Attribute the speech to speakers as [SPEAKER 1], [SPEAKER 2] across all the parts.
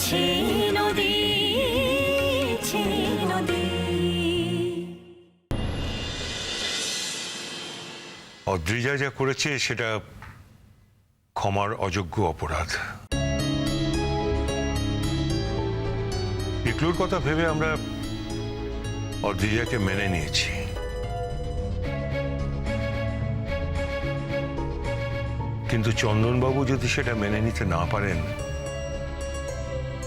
[SPEAKER 1] ছে নদী, ছে নদী।
[SPEAKER 2] অদ্রিজা যা করেছে সেটা ক্ষমার অযোগ্য অপরাধ। পিকলুর কথা ভেবে আমরা অদ্রিজাকে মেনে নিয়েছি, কিন্তু চন্দনবাবু যদি সেটা মেনে নিতে না পারেন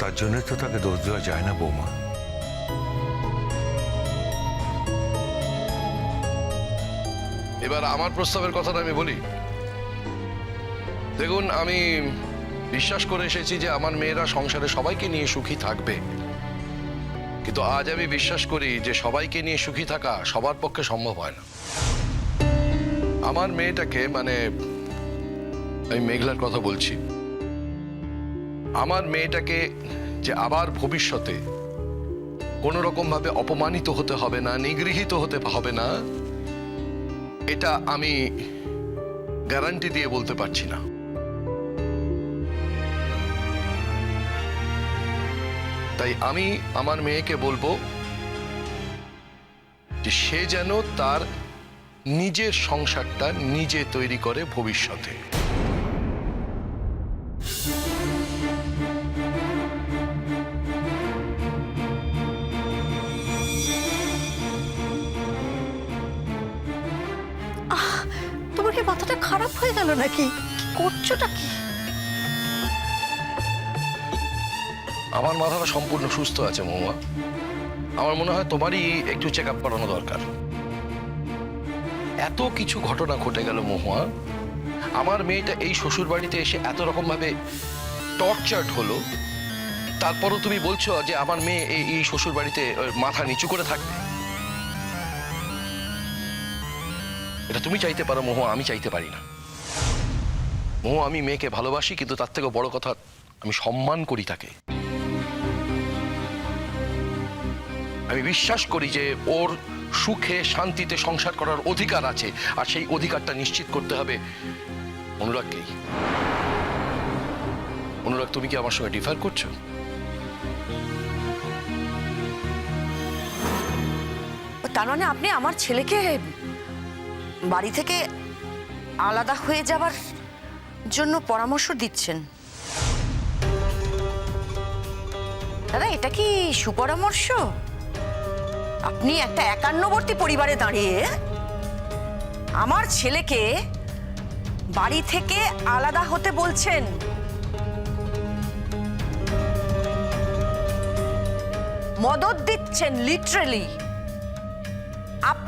[SPEAKER 2] তার জন্য তো তাকে দোষ দেওয়া যায় না বৌমা।
[SPEAKER 3] এবার আমার প্রস্তাবের কথাটা আমি বলি। দেখুন, আমি বিশ্বাস করে এসেছি যে আমার মেয়েরা সংসারে সবাইকে নিয়ে সুখী থাকবে, কিন্তু আজ আমি বিশ্বাস করি যে সবাইকে নিয়ে সুখী থাকা সবার পক্ষে সম্ভব হয় না। আমার মেয়েটাকে, মানে আমি মেঘলার কথা বলছি, আমার মেয়েটাকে যে আবার ভবিষ্যতে কোনো রকম ভাবে অপমানিত হতে হবে না, নিগৃহীত হতে হবে না, এটা আমি গ্যারান্টি দিয়ে বলতে পারছি না। তাই আমি আমার মেয়েকে বলবো যে সে যেন তার নিজের সংসারটা নিজে তৈরি করে ভবিষ্যতে।
[SPEAKER 4] তোমার কি মাথাটা খারাপ হয়ে গেল নাকি? করছোটা কি?
[SPEAKER 3] আমার মাথাটা সম্পূর্ণ সুস্থ আছে মহুয়া। আমার মনে হয় তোমারই একটু চেক আপ করানো দরকার। এত কিছু ঘটনা ঘটে গেল মহুয়া, আমার মেয়েটা এই শ্বশুর বাড়িতে এসে এত রকম ভাবে টর্চার্ড হলো, তারপরও তুমি বলছো যে আমার মেয়ে এই শ্বশুর বাড়িতে মাথা নিচু করে থাকবে। এটা তুমি চাইতে পারো মহুয়া, আমি চাইতে পারি না। মহুয়া, আমি মেয়েকে ভালোবাসি, কিন্তু তার থেকেও বড় কথা আমি সম্মান করি তাকে। আমি বিশ্বাস করি যে ওর সুখে শান্তিতে সংসার করার অধিকার আছে, আর সেই অধিকারটা নিশ্চিত করতে হবে অনুরাগকেই। অনুরাগ, তুমি কি আমার সঙ্গে ডিফার করছো?
[SPEAKER 4] তার মানে আপনি আমার ছেলেকে বাড়ি থেকে আলাদা হয়ে যাবার জন্য পরামর্শ দিচ্ছেন? দাদা, এটা কি সুপরামর্শ? আপনি একটা একান্নবর্তী পরিবারে দাঁড়িয়ে আমার ছেলেকে বাড়ি থেকে আলাদা হতে বলছেন? মদত দিচ্ছেন লিটারালি।